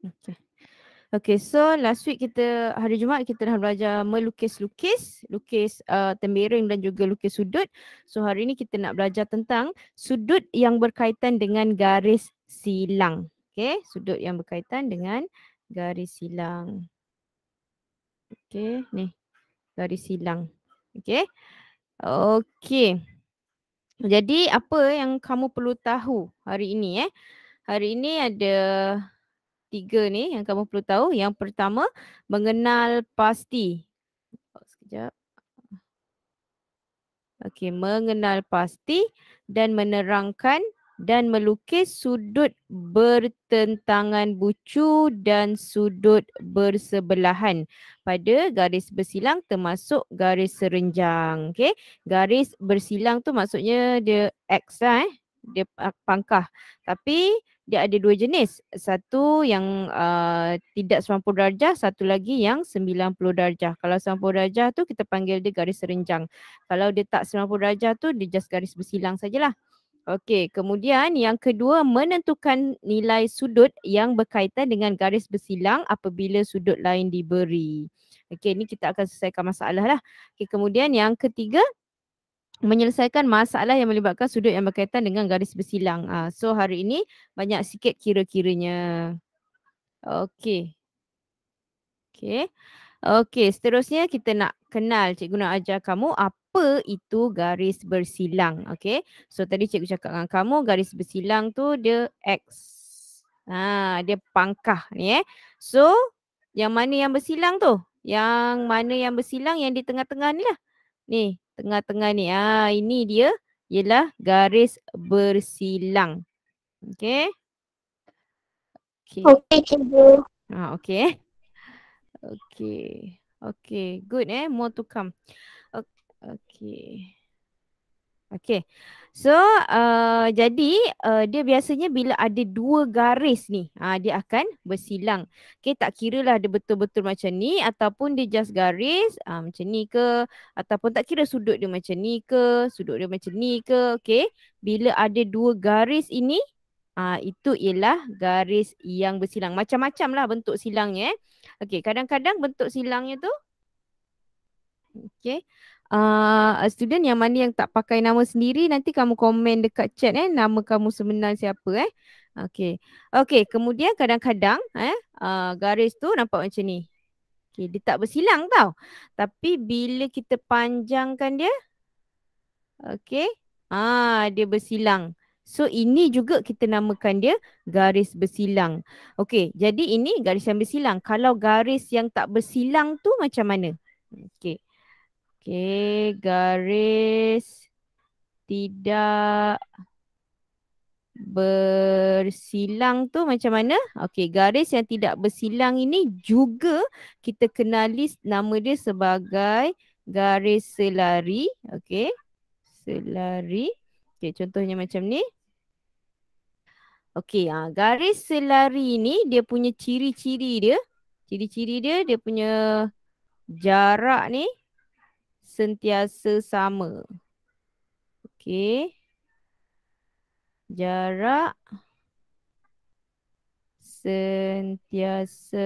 Okay. Okay, so last week kita, hari Jumaat kita dah belajar melukis-lukis, lukis tembereng dan juga lukis sudut. So hari ni kita nak belajar tentang sudut yang berkaitan dengan garis silang. Okay, sudut yang berkaitan dengan garis silang. Okay, ni garis silang. Okay, okay. Jadi apa yang kamu perlu tahu hari ini Hari ini ada 3 ni yang kamu perlu tahu. Yang pertama, mengenal pasti. Sekejap. Okey, mengenal pasti dan menerangkan dan melukis sudut bertentangan bucu dan sudut bersebelahan pada garis bersilang termasuk garis serenjang. Okey, garis bersilang tu maksudnya dia X lah dia pangkah. Tapi dia ada 2 jenis. Satu yang tidak 90 darjah, satu lagi yang 90 darjah. Kalau 90 darjah tu kita panggil dia garis serenjang. Kalau dia tak 90 darjah tu dia just garis bersilang sajalah. Okey, kemudian yang kedua menentukan nilai sudut yang berkaitan dengan garis bersilang apabila sudut lain diberi. Okey, ni kita akan selesaikan masalah lah. Okey, kemudian yang ketiga menyelesaikan masalah yang melibatkan sudut yang berkaitan dengan garis bersilang. So hari ini banyak sikit kira-kiranya. Okey. Okey. Okey, seterusnya kita nak kenal, cikgu nak ajar kamu apa itu garis bersilang. Okey. So tadi cikgu cakap dengan kamu garis bersilang tu dia X. Dia pangkah ni So yang mana yang bersilang tu? Yang mana yang bersilang yang di tengah-tengah ni lah. Ni, tengah-tengah ni. Ini dia ialah garis bersilang. Okey. Okey. Okey, cikgu. Okey. Okay. Okay. Good More to come. Okay. Okay. So, jadi dia biasanya bila ada 2 garis ni, dia akan bersilang. Okay, tak kira lah dia betul-betul macam ni ataupun dia just garis macam ni ke, ataupun tak kira sudut dia macam ni ke, sudut dia macam ni ke. Okay. Bila ada 2 garis ini, itu ialah garis yang bersilang. Macam-macam lah bentuk silangnya Okay, kadang-kadang bentuk silangnya tu okay. Student yang mana yang tak pakai nama sendiri nanti kamu komen dekat chat nama kamu sebenar siapa Okay. Okay, kemudian kadang-kadang garis tu nampak macam ni. Okay, dia tak bersilang tau. Tapi bila kita panjangkan dia okay, dia bersilang. So ini juga kita namakan dia garis bersilang. Okey, jadi ini garis yang bersilang. Kalau garis yang tak bersilang tu macam mana? Okey. Okey, garis tidak bersilang tu macam mana? Okey, garis yang tidak bersilang ini juga kita kenali nama dia sebagai garis selari. Okey. Selari. Okey, contohnya macam ni. Okey, garis selari ni dia punya ciri-ciri dia. Ciri-ciri dia, dia punya jarak ni sentiasa sama. Okey. Jarak sentiasa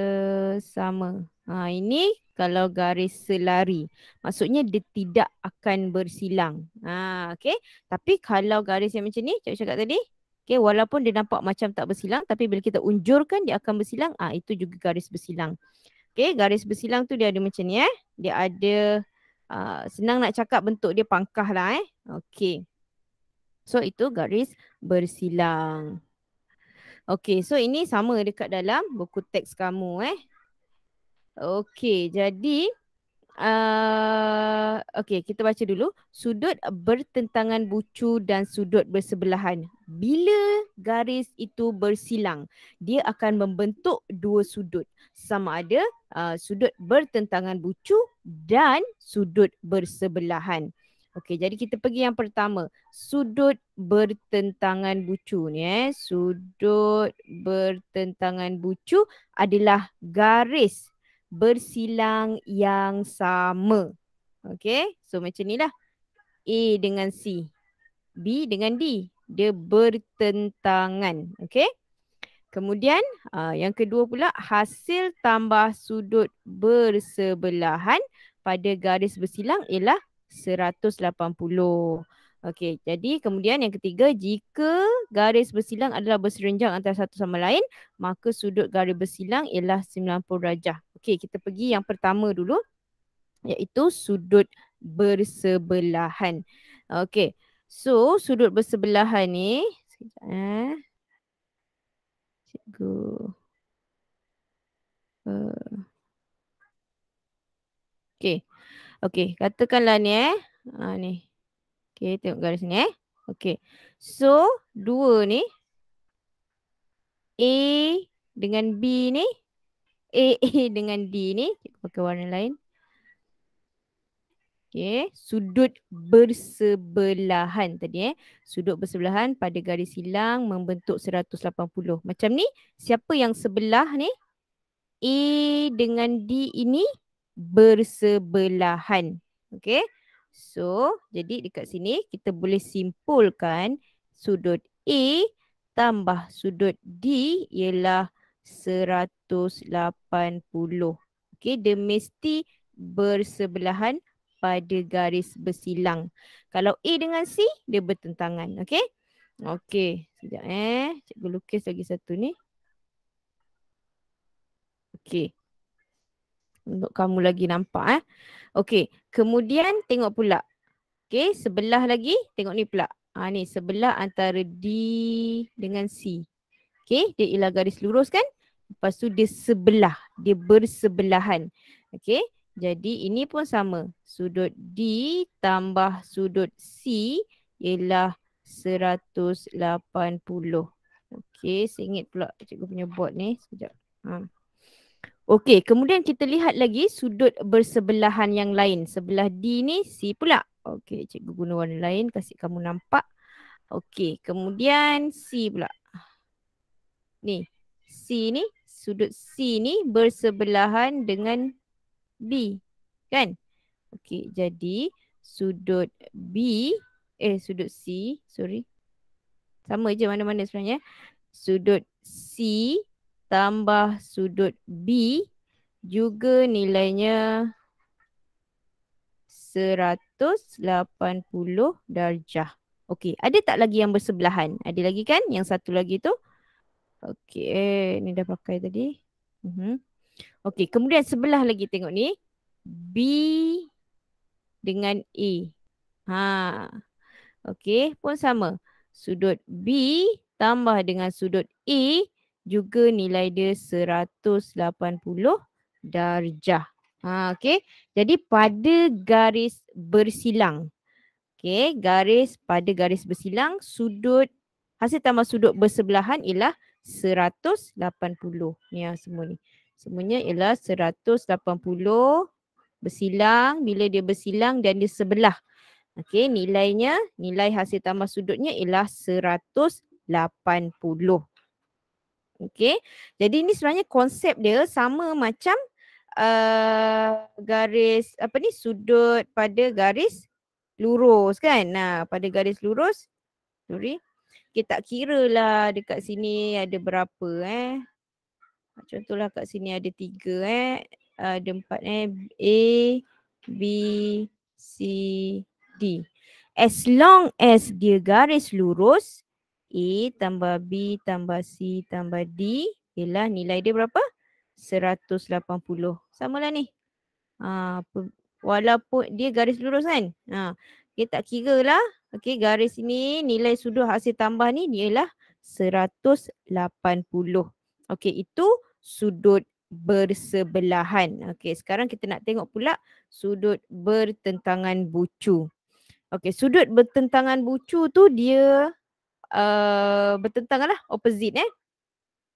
sama. Ini kalau garis selari. Maksudnya dia tidak akan bersilang. Okey. Tapi kalau garis yang macam ni, cikgu cakap tadi, okay, walaupun dia nampak macam tak bersilang, tapi bila kita unjurkan dia akan bersilang, itu juga garis bersilang. Okay, garis bersilang tu dia ada macam ni Dia ada, senang nak cakap bentuk dia pangkah lah Okay. So itu garis bersilang. Okay, so ini sama dekat dalam buku teks kamu Okay, jadi okay, kita baca dulu. Sudut bertentangan bucu dan sudut bersebelahan. Bila garis itu bersilang, dia akan membentuk 2 sudut. Sama ada sudut bertentangan bucu dan sudut bersebelahan. Okey, jadi kita pergi yang pertama. Sudut bertentangan bucu ni Sudut bertentangan bucu adalah garis bersilang yang sama. Okey, so macam ni lah. A dengan C. B dengan D. Dia bertentangan. Okey. Kemudian yang kedua pula, hasil tambah sudut bersebelahan pada garis bersilang ialah 180. Okey, jadi kemudian yang ketiga, jika garis bersilang adalah berserenjang antara satu sama lain, maka sudut garis bersilang ialah 90 darjah. Okey, kita pergi yang pertama dulu, iaitu sudut bersebelahan. Okey, so sudut bersebelahan ni, sekejap cikgu. Okey. Okey, katakanlah ni ni. Okey, tengok garis ni Okey. So, dua ni A dengan B ni, A dengan D ni, cikgu pakai warna lain. Okey, sudut bersebelahan tadi Sudut bersebelahan pada garis silang membentuk 180. Macam ni, siapa yang sebelah ni? A dengan D ini bersebelahan. Okey. So, jadi dekat sini kita boleh simpulkan sudut A tambah sudut D ialah 180. Okey, dia mesti bersebelahan pada garis bersilang. Kalau A dengan C, dia bertentangan. Okey. Okey, sekejap cikgu lukis lagi satu ni. Okey. Untuk kamu lagi nampak Okey, kemudian tengok pula. Okey, sebelah lagi tengok ni pula. Ni sebelah antara D dengan C. Okey, dia ialah garis lurus kan? Lepas tu dia sebelah, dia bersebelahan. Okey, jadi ini pun sama. Sudut D tambah sudut C ialah 180. Okey, saya ingat pula cikgu punya board ni. Sekejap. Okey, kemudian kita lihat lagi sudut bersebelahan yang lain. Sebelah D ni C pula. Okey, cikgu guna warna lain kasih kamu nampak. Okey, kemudian C pula. Ni, C ni, sudut C ni bersebelahan dengan B. Kan? Okey, jadi sudut B, sudut C, sorry. Sama je mana-mana sebenarnya. Sudut C tambah sudut B juga nilainya 180 darjah. Okey, ada tak lagi yang bersebelahan? Ada lagi kan? Yang satu lagi tu. Okey, ni dah pakai tadi. Okey, kemudian sebelah lagi tengok ni. B dengan A. Okey, pun sama. Sudut B tambah dengan sudut A juga nilai dia 180 darjah. Okey. Jadi pada garis bersilang. Okey, pada garis bersilang sudut hasil tambah sudut bersebelahan ialah 180. Ni semua ni. Semuanya ialah 180 bersilang, bila dia bersilang dan dia sebelah. Okey, nilai hasil tambah sudutnya ialah 180. Okey. Jadi ni sebenarnya konsep dia sama macam garis sudut pada garis lurus kan. Pada garis lurus, sorry, kita tak kira lah dekat sini ada berapa contohlah kat sini ada 3 ada 4 A, B, C, D. As long as dia garis lurus, A tambah B tambah C tambah D ialah nilai dia berapa? 180. Samalah ni. Walaupun dia garis lurus kan. Kita tak kira lah. Okey, garis ni nilai sudut hasil tambah ni ialah 180. Okey, itu sudut bersebelahan. Okey, sekarang kita nak tengok pula sudut bertentangan bucu. Okey, sudut bertentangan bucu tu dia bertentangan lah, opposite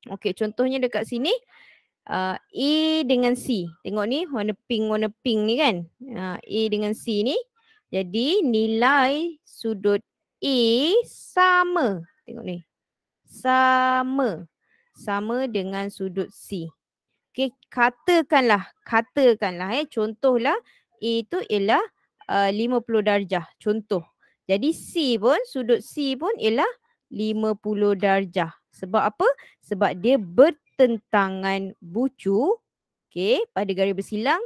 Okey, contohnya dekat sini A dengan C. Tengok ni warna pink ni kan. A dengan C ni. Jadi nilai sudut A sama. Tengok ni. Sama dengan sudut C. Okey, katakanlah contohlah A tu ialah 50 darjah. Contoh. Jadi C pun, sudut C pun ialah 50 darjah. Sebab apa? Sebab dia bertentangan bucu. Okey, pada garis bersilang.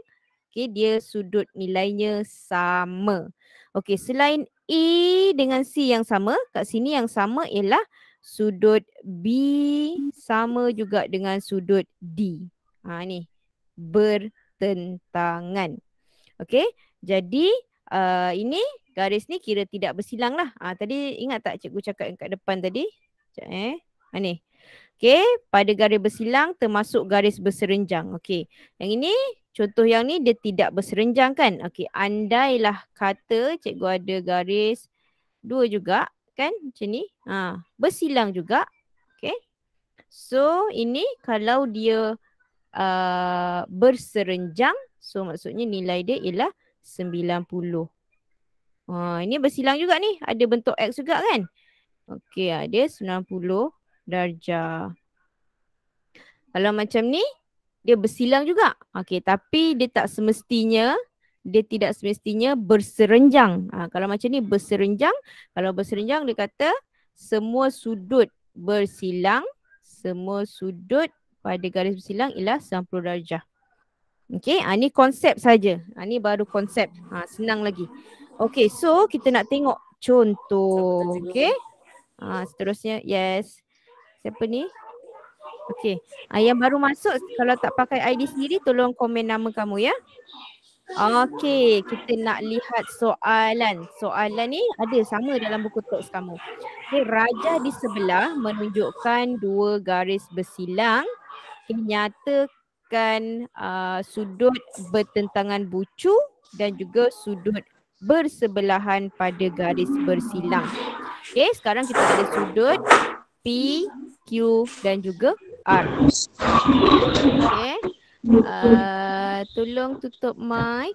Okey, dia sudut nilainya sama. Okey, selain E dengan C yang sama, kat sini yang sama ialah sudut B sama juga dengan sudut D. Ni, bertentangan. Okey, jadi ini garis ni kira tidak bersilang lah. Tadi ingat tak cikgu cakap yang kat depan tadi? Sekejap ni. Okey, pada garis bersilang termasuk garis berserenjang. Okey, yang ini contoh yang ni dia tidak berserenjang kan? Okey, andailah kata cikgu ada garis 2 juga kan macam ni. Bersilang juga. Okey. So ini kalau dia berserenjang, so maksudnya nilai dia ialah 90. Ini bersilang juga ni. Ada bentuk X juga kan? Okey, dia 90 darjah. Kalau macam ni, dia bersilang juga. Okey, tapi dia tidak semestinya berserenjang. Kalau macam ni berserenjang, kalau berserenjang dia kata semua sudut bersilang, semua sudut pada garis bersilang ialah 90 darjah. Okey, ni konsep saja. Ni baru konsep. Senang lagi. Okey, so kita nak tengok contoh. Okey. Seterusnya, yes. Siapa ni? Okey. Yang baru masuk, kalau tak pakai ID sendiri, tolong komen nama kamu ya. Okey, kita nak lihat soalan. Soalan ni ada sama dalam buku teks kamu. Okay, rajah di sebelah menunjukkan 2 garis bersilang. Okay, nyatakan sudut bertentangan bucu dan juga sudut bersebelahan pada garis bersilang. Okay, sekarang kita ada sudut P, Q dan juga R. Okay. Tolong tutup mic.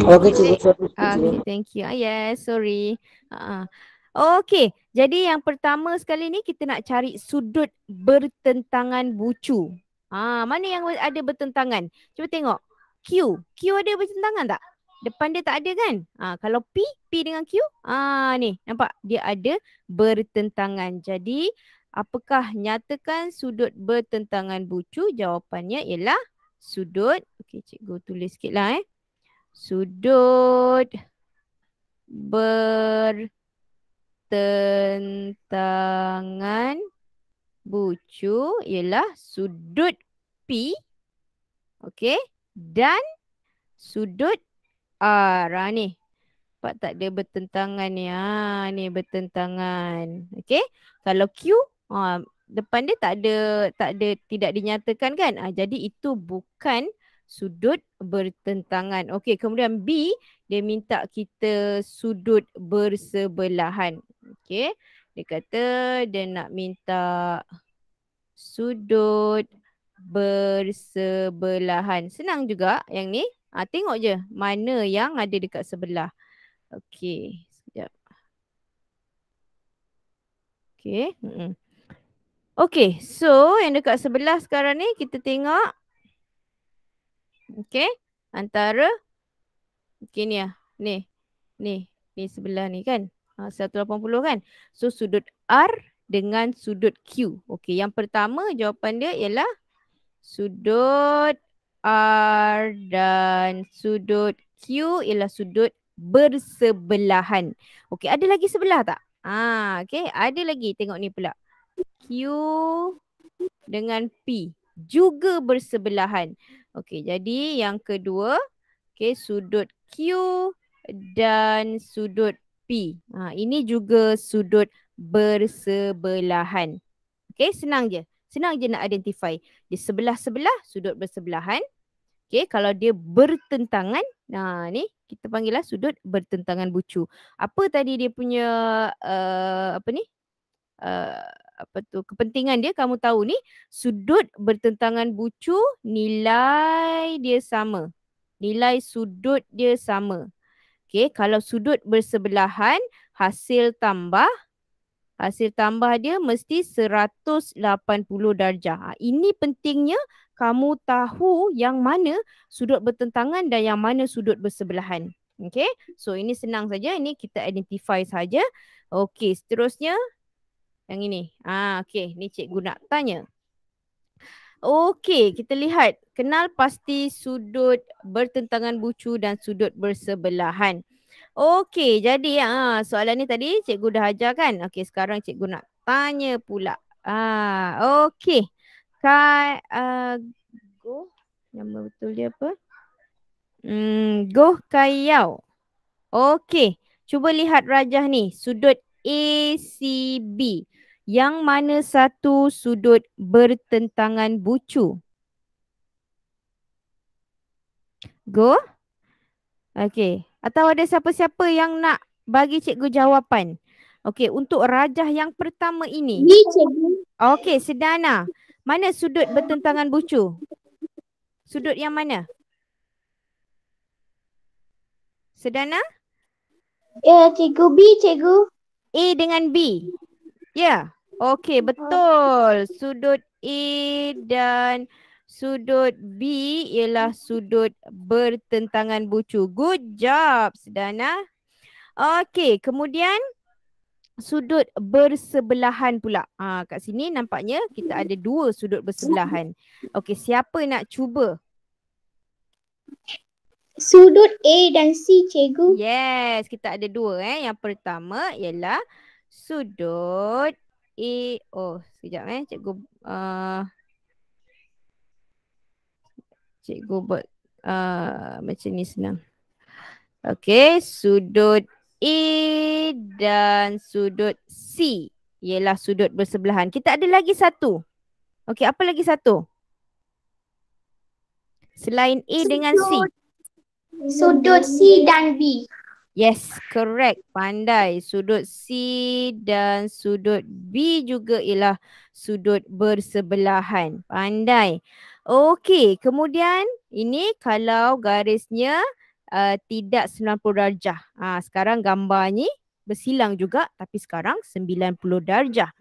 Okay, cikgu. Okay, thank you. Yes, sorry. Okay, jadi yang pertama sekali ni kita nak cari sudut bertentangan bucu. Mana yang ada bertentangan? Cuba tengok. Q ada bertentangan tak? Depan dia tak ada kan? Kalau P dengan Q, ni nampak dia ada bertentangan. Jadi apakah nyatakan sudut bertentangan bucu? Jawapannya ialah sudut. Okey, cikgu tulis sikitlah Sudut bertentangan bucu ialah sudut P, okey, dan sudut R. Ni. Nampak tak ada bertentangan ni? Ni bertentangan. Okey. Kalau Q, depan dia tidak dinyatakan kan? Jadi itu bukan sudut bertentangan. Okey, kemudian B, dia minta kita sudut bersebelahan. Okey. Dia kata dia nak minta sudut bersebelahan. Senang juga yang ni. Tengok je mana yang ada dekat sebelah. Okey, sekejap. Okey. Okey, so yang dekat sebelah sekarang ni kita tengok. Okey, antara ni ni sebelah ni kan. 180 kan. So sudut R dengan sudut Q. Okey, yang pertama jawapan dia ialah sudut R dan sudut Q ialah sudut bersebelahan. Okey, ada lagi sebelah tak? Okey, ada lagi. Tengok ni pula. Q dengan P juga bersebelahan. Okey, jadi yang kedua, okey, sudut Q dan sudut P. Ini juga sudut bersebelahan. Okey, senang je. Senang je nak identify. Di sebelah-sebelah sudut bersebelahan. Okey, kalau dia bertentangan, ni kita panggillah sudut bertentangan bucu. Apa tadi dia punya kepentingan dia, kamu tahu ni sudut bertentangan bucu nilai dia sama. Nilai sudut dia sama. Okey, kalau sudut bersebelahan hasil tambah dia mesti 180 darjah. Ini pentingnya kamu tahu yang mana sudut bertentangan dan yang mana sudut bersebelahan. Okey, so ini senang saja. Ini kita identify saja. Okey, seterusnya Yang ini. Okey, ni cikgu nak tanya. Okey, kita lihat. Kenal pasti sudut bertentangan bucu dan sudut bersebelahan. Okey, jadi soalan ni tadi cikgu dah ajar kan? Okey, sekarang cikgu nak tanya pula. Okey. Go. Nama betul dia apa? Goh Kayau. Okey, cuba lihat rajah ni. Sudut ACB. Yang mana satu sudut bertentangan bucu? Go. Okey. Atau ada siapa-siapa yang nak bagi cikgu jawapan? Okey, untuk rajah yang pertama ini. B, cikgu. Okey, Sedana. Mana sudut bertentangan bucu? Sudut yang mana? Sedana? Ya, cikgu. B, cikgu. A dengan B. Ya. Okey, betul. Sudut A dan sudut B ialah sudut bertentangan bucu. Good job, Sedana. Okey, kemudian sudut bersebelahan pula. Kat sini nampaknya kita ada dua sudut bersebelahan. Okey, siapa nak cuba? Sudut A dan C, cikgu. Yes, kita ada dua. Yang pertama ialah sudut A. Sekejap cikgu. Cikgu buat macam ni senang. Okey, sudut A dan sudut C ialah sudut bersebelahan. Kita ada lagi satu. Okey, apa lagi satu? Selain A dengan C. Sudut C dan B. Yes, correct. Pandai. Sudut C dan sudut B juga ialah sudut bersebelahan. Pandai. Okey, kemudian ini kalau garisnya tidak 90 darjah. Sekarang gambar ni bersilang juga tapi sekarang 90 darjah.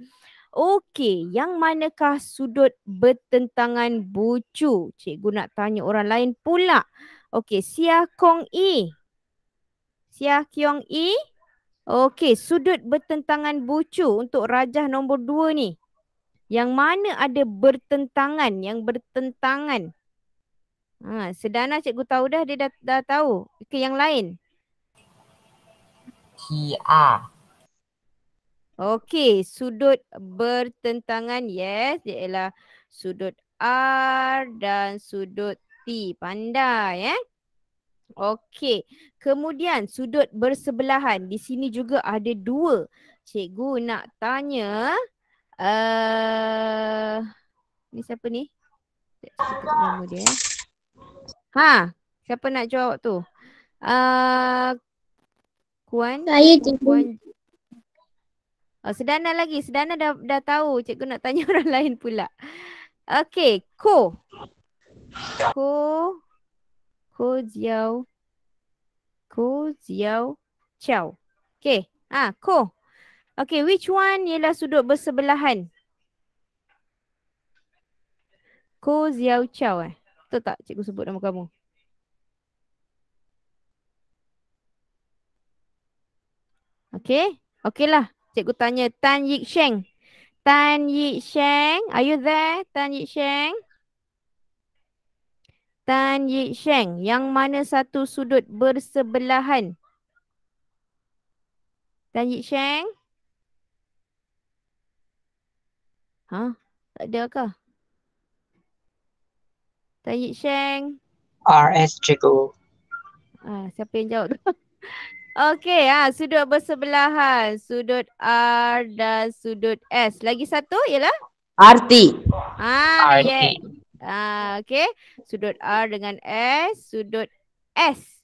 Okey, yang manakah sudut bertentangan bucu? Cikgu nak tanya orang lain pula. Okey, Sia Kong E. Sia Kiong E. Okey, sudut bertentangan bucu untuk rajah nombor 2 ni. Yang mana ada bertentangan, yang bertentangan. Sedana cikgu tahu dah, dia dah tahu. Okey, yang lain. TR. Okey, sudut bertentangan, yes, dia ialah sudut R dan sudut T. Pandai, Okey, kemudian sudut bersebelahan. Di sini juga ada dua. Cikgu nak tanya, ni siapa ni? Cikgu tak nama dia. Siapa nak jawab tu? Kuan? Saya, cikgu. Kuan. Sedana lagi. Sedana dah tahu. Cikgu nak tanya orang lain pula. Okey, Ko Ziao Chow. Okey. Ko. Okey, which one ialah sudut bersebelahan? Ko Ziao Chow Betul tak cikgu sebut nama kamu? Okey. Okeylah. Cikgu tanya Tan Yik Sheng. Tan Yik Sheng, are you there? Tan Yik Sheng? Tan Yik Sheng, yang mana satu sudut bersebelahan? Tan Yik Sheng? Tak ada kah? Tan Yik Sheng? RS, cikgu. Siapa yang jawab tu? Okey, sudut bersebelahan. Sudut R dan sudut S. Lagi satu ialah? RT. Yeah. Okey. Sudut R dengan S. Sudut S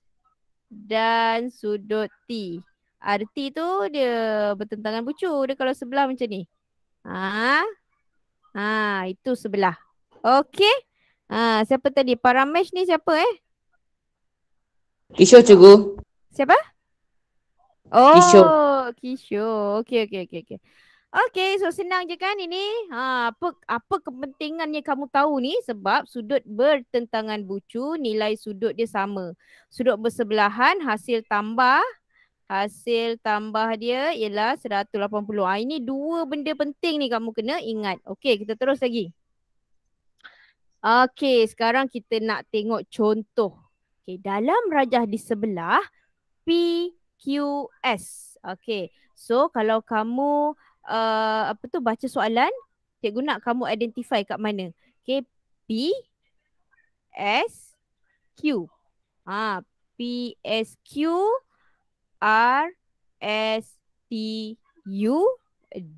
dan sudut T. RT tu dia bertentangan bucu. Dia kalau sebelah macam ni. Itu sebelah. Okey. Siapa tadi? Paramesh ni siapa Kishore, cikgu. Siapa? Kishore. Okey. Okey, so senang je kan ini. Apa kepentingannya kamu tahu ni? Sebab sudut bertentangan bucu, nilai sudut dia sama. Sudut bersebelahan hasil tambah hasil tambah dia ialah 180. Ini dua benda penting ni kamu kena ingat. Okey, kita terus lagi. Okey, sekarang kita nak tengok contoh. Okey, dalam rajah di sebelah PQS. Okey, so kalau kamu baca soalan, cikgu nak kamu identify kat mana. Okey, P, S, Q. PSQ, R, S, T, U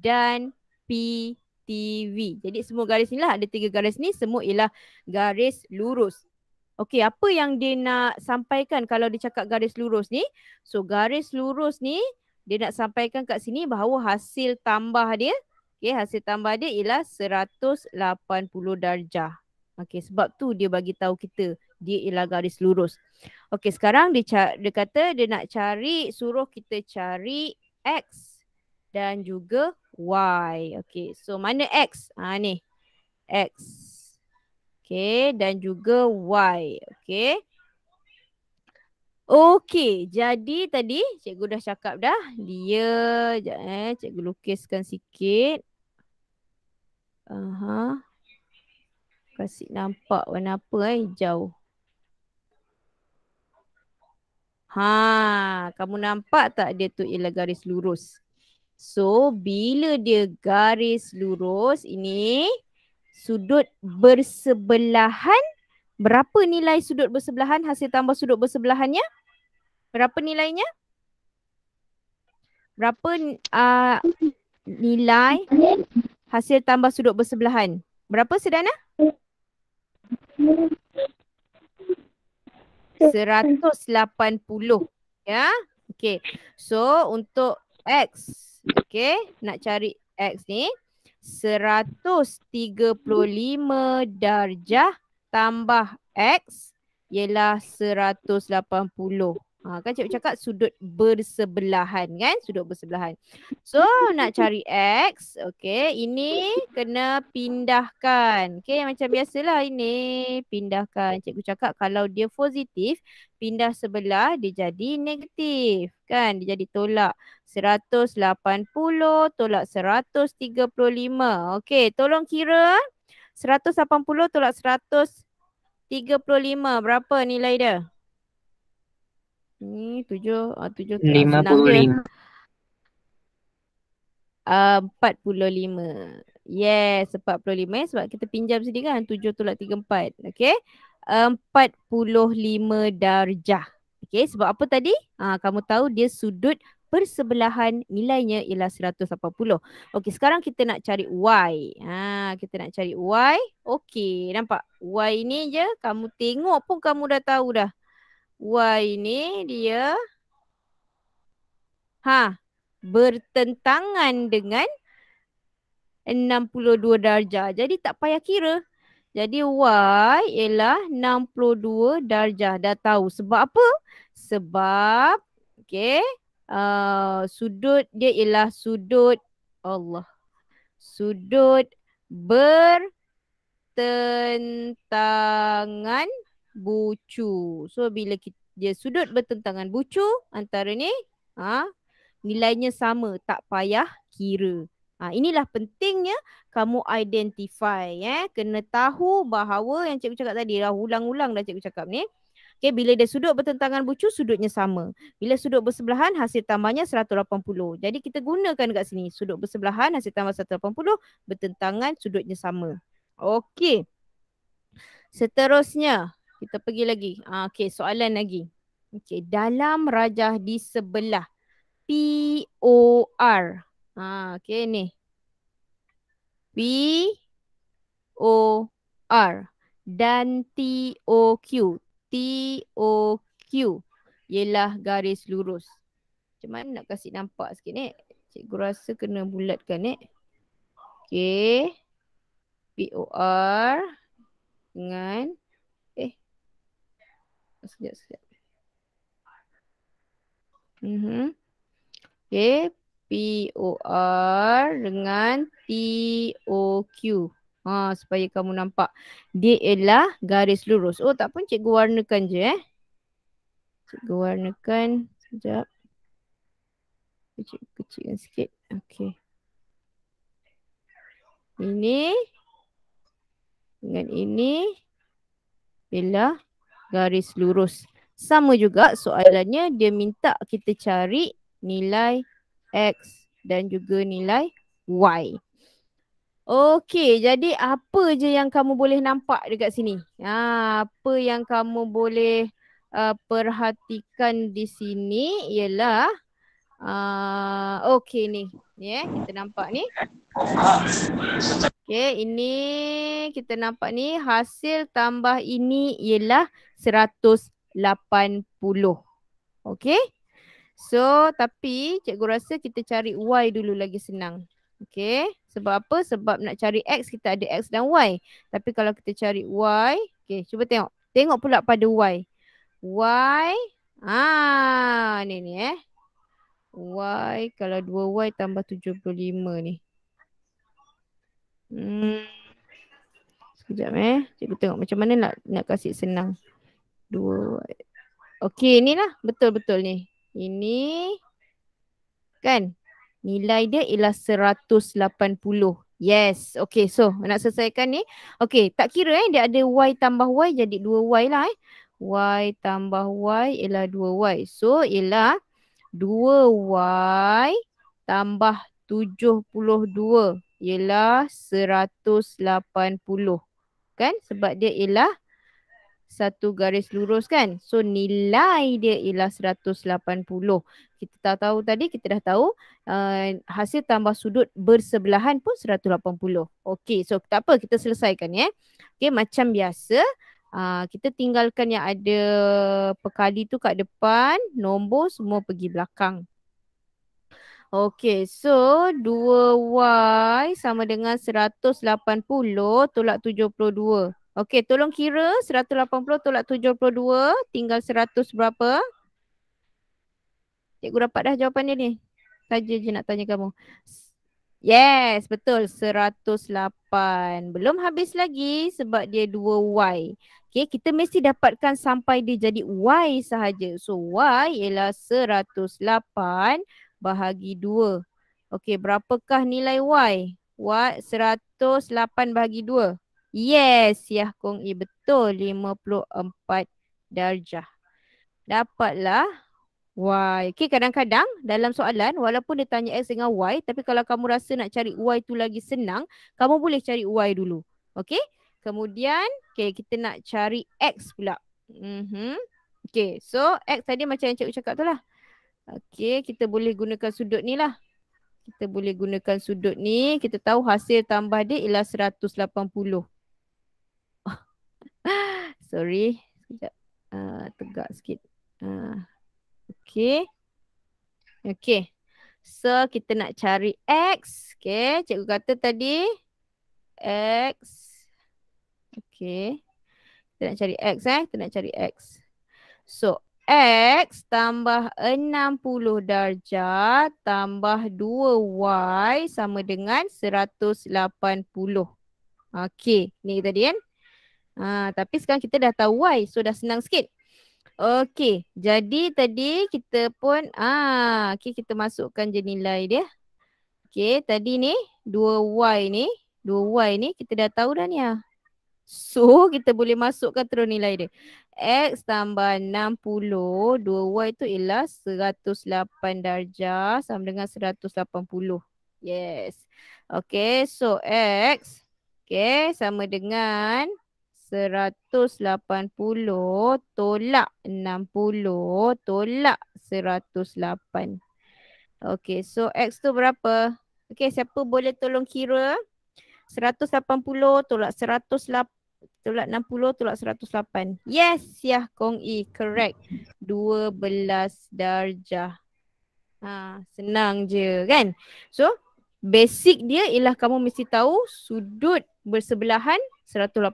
dan PTV. Jadi semua garis ni lah, ada 3 garis ni, semua ialah garis lurus. Okey, apa yang dia nak sampaikan kalau dia cakap garis lurus ni? So garis lurus ni dia nak sampaikan kat sini bahawa hasil tambah dia, okey, hasil tambah dia ialah 180 darjah. Okey, sebab tu dia bagi tahu kita dia ialah garis lurus. Okey, sekarang dia kata dia nak cari, suruh kita cari X dan juga Y. Okey, so mana X? Ni. X. Okey, dan juga Y. Okey. Okey, jadi tadi cikgu dah cakap dah. Dia, cikgu lukiskan sikit. Kasih nampak warna apa hijau. Kamu nampak tak dia tu ialah garis lurus. So, bila dia garis lurus ini, sudut bersebelahan, berapa nilai sudut bersebelahan, hasil tambah sudut bersebelahannya? Berapa nilainya? Berapa nilai hasil tambah sudut bersebelahan? Berapa Sedana? 180. Ya. Okey. So untuk X, okey, nak cari X ni 135 darjah tambah X ialah 180. Kan cikgu cakap sudut bersebelahan kan? Sudut bersebelahan. So nak cari X, okey, ini kena pindahkan. Okey, macam biasalah ini pindahkan. Cikgu cakap kalau dia positif, pindah sebelah dia jadi negatif. Kan? Dia jadi tolak 180 tolak 135. Okey, tolong kira 180 tolak 135. Berapa nilai dia? Ni 7 senang je. 45. Yes, 45 sebab kita pinjam sendiri kan 7 tolak 34. Okey. 45 darjah. Okey, sebab apa tadi? Kamu tahu dia sudut bersebelahan, nilainya ialah 180. Okey, sekarang kita nak cari Y. Kita nak cari Y. Okey, nampak? Y ni je kamu tengok pun kamu dah tahu dah. Y ni dia bertentangan dengan 62 darjah. Jadi tak payah kira. Jadi Y ialah 62 darjah. Dah tahu. Sebab apa? Sebab sudut dia ialah sudut sudut bertentangan bucu. So bila dia sudut bertentangan bucu antara ni, nilainya sama, tak payah kira. Inilah pentingnya kamu identify. Kena tahu bahawa yang cikgu cakap tadi, dah ulang-ulang dah cikgu cakap ni. Okay, bila dia sudut bertentangan bucu, sudutnya sama. Bila sudut bersebelahan, hasil tambahnya 180. Jadi kita gunakan kat sini. Sudut bersebelahan, hasil tambah 180, bertentangan, sudutnya sama. Okey. Seterusnya, kita pergi lagi. Okey, soalan lagi. Okey, dalam rajah di sebelah POR. Okey ni. POR dan TOQ. TOQ ialah garis lurus. Macam mana nak kasih nampak sikit ni? Cikgu rasa kena bulatkan ni. Okey. POR dengan sekejap. Okey, POR dengan TOQ. Supaya kamu nampak. Dia ialah garis lurus. Oh, tak pun cikgu warnakan je. Cikgu warnakan. Sekejap. kecilkan sikit. Okey. Ini dengan ini ialah garis lurus. Sama juga soalannya dia minta kita cari nilai X dan juga nilai Y. Okey, jadi apa je yang kamu boleh nampak dekat sini? Apa yang kamu boleh perhatikan di sini ialah okey ni. Kita nampak ni. Okey, ini kita nampak ni hasil tambah ini ialah 180. Okey. So, tapi cikgu rasa kita cari Y dulu lagi senang. Okey. Sebab apa? Sebab nak cari X kita ada X dan Y. Tapi kalau kita cari Y, okey, cuba tengok. Tengok pula pada Y. Y, ni Y kalau 2Y tambah 75 ni. Sekejap cikgu tengok macam mana nak kasih senang. 2Y. Okey, inilah betul-betul ni. Ini kan nilai dia ialah 180. Yes. Okey, so nak selesaikan ni. Okey, tak kira dia ada Y tambah Y jadi 2Y lah Y tambah Y ialah 2Y. So ialah 2Y tambah 72 ialah 180. Kan? Sebab dia ialah satu garis lurus kan. So nilai dia ialah 180. Kita tahu tadi, kita dah tahu hasil tambah sudut bersebelahan pun 180. Okey, so tak apa, kita selesaikan Okey, macam biasa kita tinggalkan yang ada perkali tu kat depan, nombor semua pergi belakang. Okey, so 2Y sama dengan 180 tolak 72. Okey, tolong kira 180 tolak 72 tinggal 100 berapa? Cikgu dapat dah jawapan dia ni. Saja je nak tanya kamu. Yes, betul. 108. Belum habis lagi sebab dia 2Y. Okey, kita mesti dapatkan sampai dia jadi Y sahaja. So, Y ialah 108 bahagi 2. Okey, berapakah nilai Y? Y 108 bahagi 2. Yes, Yah Kong I. Betul, 54 darjah. Dapatlah Y. Okey, kadang-kadang dalam soalan walaupun dia tanya X dengan Y, tapi kalau kamu rasa nak cari Y tu lagi senang, kamu boleh cari Y dulu. Okey? Kemudian, kita nak cari X pula. Okey, so X tadi macam yang cikgu cakap tu lah. Okey, kita boleh gunakan sudut ni lah. Kita boleh gunakan sudut ni. Kita tahu hasil tambah dia ialah 180. Sorry. Sekejap. Tegak sikit. Okey. Okey. So, kita nak cari X. Okey. Cikgu kata tadi. X. Okey. Kita nak cari X Kita nak cari X. So, X tambah 60 darjah tambah 2Y sama dengan 180. Okey. Ni tadi kan. Tapi sekarang kita dah tahu Y. So, dah senang sikit. Okey, jadi tadi kita pun kita masukkan je nilai dia. Okey, tadi ni 2Y ni kita dah tahu dah ni So, kita boleh masukkan terus nilai dia. X tambah 60, 2Y tu ialah 108 darjah sama dengan 180. Yes. Okey, so X sama dengan 180 tolak 60 tolak 108. Okey, so X tu berapa? Okey, siapa boleh tolong kira? 180 tolak 108 tolak 60 tolak 108. Yes, Yah Kong I. Correct. 12 darjah. Senang je kan? So, basic dia ialah kamu mesti tahu sudut bersebelahan 180.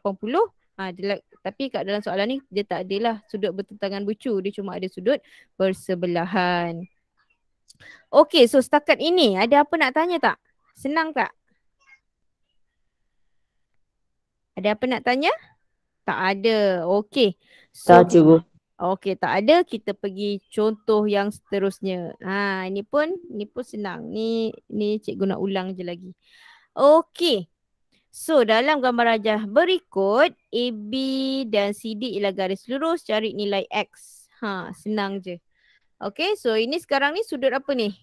Tapi kat dalam soalan ni dia tak adalah sudut bertentangan bucu. Dia cuma ada sudut bersebelahan. Okey, so setakat ini ada apa nak tanya tak? Senang tak? Ada apa nak tanya? Tak ada. Okey. So, Tak, cikgu. Okey, tak ada, kita pergi contoh yang seterusnya. Ini pun senang. Ni cikgu nak ulang je lagi. Okey. So, dalam gambar rajah berikut, AB dan CD ialah garis lurus, cari nilai X. Senang je. Okey, so ini sekarang ni sudut apa ni?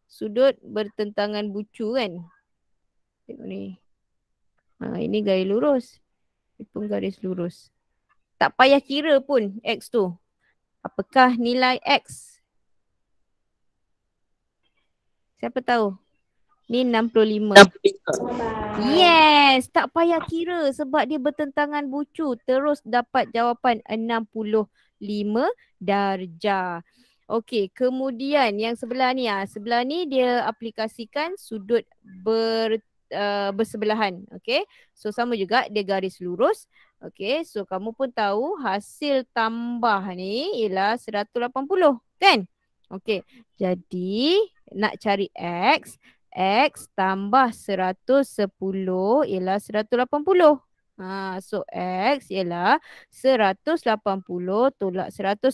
Sudut bertentangan bucu kan? Tengok ni. Ini garis lurus. Ini pun garis lurus. Tak payah kira pun X tu. Apakah nilai X? Siapa tahu? Ni 65. Yes, tak payah kira sebab dia bertentangan bucu. Terus dapat jawapan 65 darjah. Okey, kemudian yang sebelah ni sebelah ni dia aplikasikan sudut bersebelahan. Okey. So sama juga dia garis lurus. Okey, so kamu pun tahu hasil tambah ni ialah 180 kan? Okey. Jadi nak cari X, X tambah 110 ialah 180. So X ialah 180 tolak 110.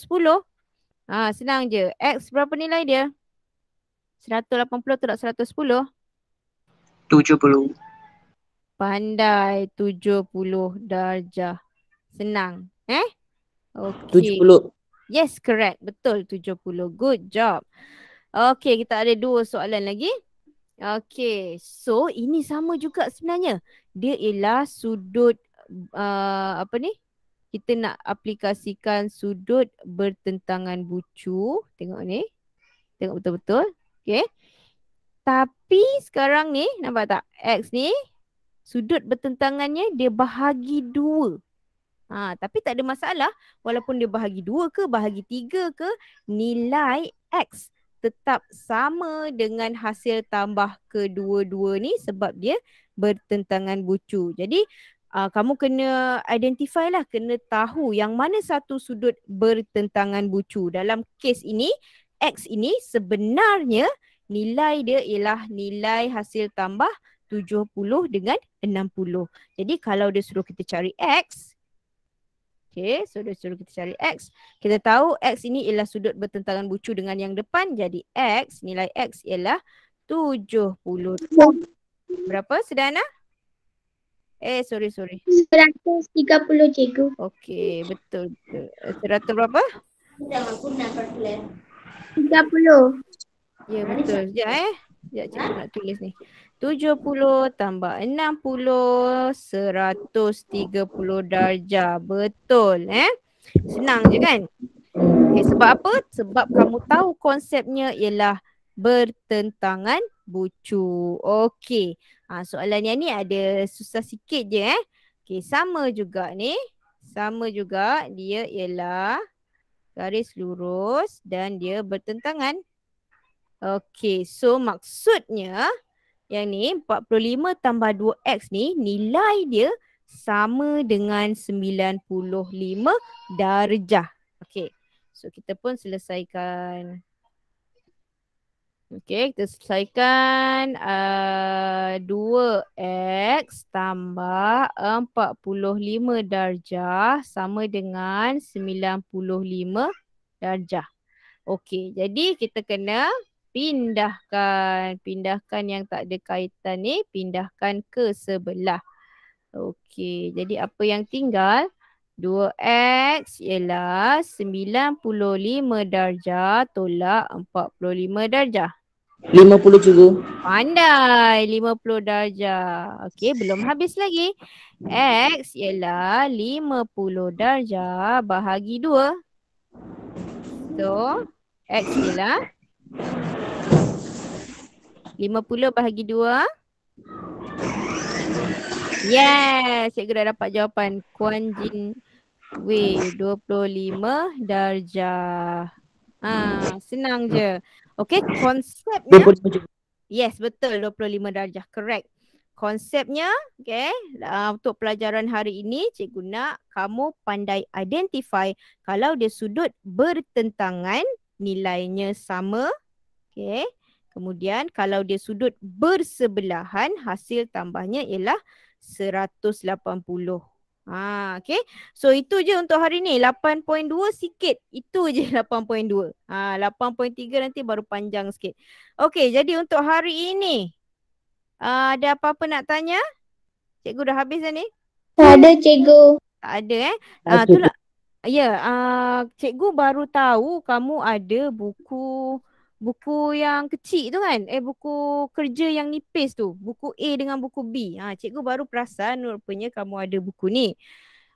Senang je. X berapa nilai dia? 180 tolak 110. 70. Pandai, 70 darjah. Senang. Okey. 70. Yes, correct. Betul, 70. Good job. Okey, kita ada 2 soalan lagi. Okey, so ini sama juga sebenarnya. Dia ialah sudut apa ni? Kita nak aplikasikan sudut bertentangan bucu. Tengok ni. Tengok betul-betul. Okey. Tapi sekarang ni, nampak tak? X ni, sudut bertentangannya dia bahagi 2. Tapi tak ada masalah. Walaupun dia bahagi 2 ke, bahagi 3 ke, nilai X tetap sama dengan hasil tambah kedua-dua ni sebab dia bertentangan bucu. Jadi, kamu kena identify lah, kena tahu yang mana satu sudut bertentangan bucu. Dalam kes ini, X ini sebenarnya nilai dia ialah nilai hasil tambah 70 dengan 60. Jadi kalau dia suruh kita cari X, okay, so dia suruh kita cari X, kita tahu X ini ialah sudut bertentangan bucu dengan yang depan. Jadi X, nilai X ialah 70. Berapa, Sedana? Sorry. 130 cikgu. Okey, betul. 100 berapa? 30. Ya, betul. Sekejap Sekejap cikgu nak tulis ni. 70 tambah 60, 130 darjah. Betul Senang je kan? Sebab apa? Sebab kamu tahu konsepnya ialah bertentangan bucu. Okey. Soalan yang ni ada susah sikit je Okey, sama juga ni. Sama juga, dia ialah garis lurus dan dia bertentangan. Okey, so maksudnya yang ni 45 tambah 2X ni nilai dia sama dengan 95 darjah. Okey, so kita pun selesaikan. Okey, kita selesaikan 2X tambah 45 darjah sama dengan 95 darjah. Okey, jadi kita kena pindahkan yang tak ada kaitan ni, pindahkan ke sebelah. Okey, jadi apa yang tinggal? 2X ialah 95 darjah tolak 45 darjah. 50 cikgu. Pandai, 50 darjah. Okey, belum habis lagi. X ialah 50 darjah bahagi 2. So, X ialah 50 bahagi 2. Yes, cikgu dah dapat jawapan. Kuan Jin Wei, 25 darjah. Senang je. Okey, konsepnya. Yes, betul, 25 darjah. Correct. Konsepnya, okay, untuk pelajaran hari ini, cikgu nak kamu pandai identify kalau dia sudut bertentangan, nilainya sama. Okay. Kemudian kalau dia sudut bersebelahan, hasil tambahnya ialah 180. Okay. So itu je untuk hari ni. 8.2 sikit. Itu je 8.2. 8.3 nanti baru panjang sikit. Okay, jadi untuk hari ini ada apa-apa nak tanya? Cikgu dah habis dah ni? Tak ada cikgu. Tak ada Ada, itulah. Ya, cikgu baru tahu kamu ada buku yang kecil tu kan? Buku kerja yang nipis tu. Buku A dengan buku B. Cikgu baru perasan rupanya kamu ada buku ni.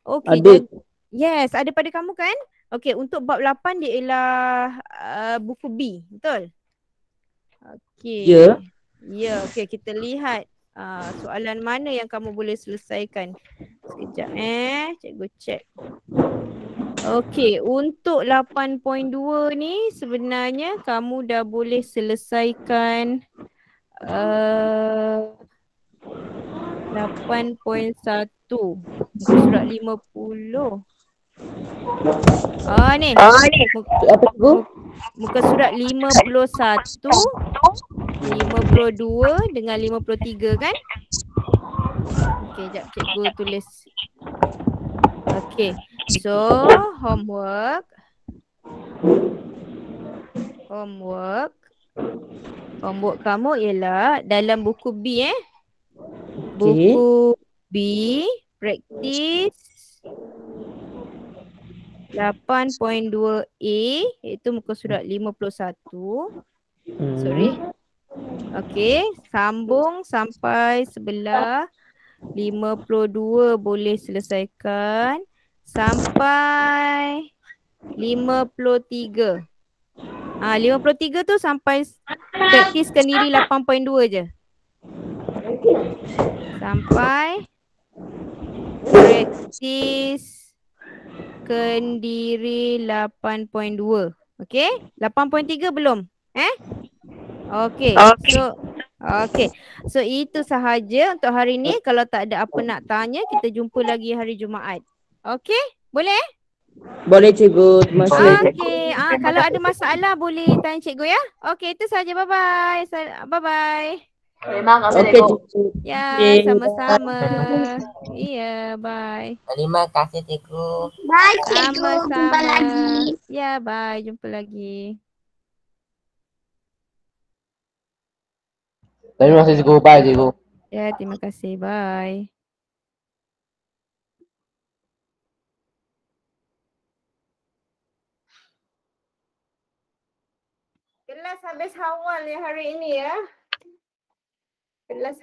Okey, Ada. jadi yes, ada pada kamu kan? Okey, untuk bab 8 dia ialah buku B, betul? Okey. Ya. Ya, okey, kita lihat soalan mana yang kamu boleh selesaikan. Sekejap cikgu check. Okey, untuk 8.2 ni sebenarnya kamu dah boleh selesaikan 8.1 muka surat 50. Ni. Apa cikgu? Muka surat 51, 52 dengan 53 kan? Okey, jap cikgu tulis. Okey. So, homework kamu ialah dalam buku B buku B practice 8.2A iaitu muka surat 51. Sorry. Okey, sambung sampai sebelah 52 boleh selesaikan sampai 53. 53 tu sampai praktis kendiri 8.2 je. Sampai praktis kendiri 8.2. Okey? 8.3 belum? Okey. So itu sahaja untuk hari ni. Kalau tak ada apa nak tanya, kita jumpa lagi hari Jumaat. Okey? Boleh? Boleh cikgu. Terima kasih. Okey. Kalau ada masalah boleh tanya cikgu ya. Okey, itu sahaja. Bye-bye. Bye-bye. Terima kasih Okey cikgu. cikgu. Ya, Okey. sama-sama. Iya, bye. Terima kasih cikgu. Bye cikgu. Jumpa Sama-sama. lagi. Ya, bye. Jumpa lagi. Terima kasih cikgu. Bye cikgu. Ya, terima kasih. Bye. Kelas habis awal ya hari ini ya. Kelas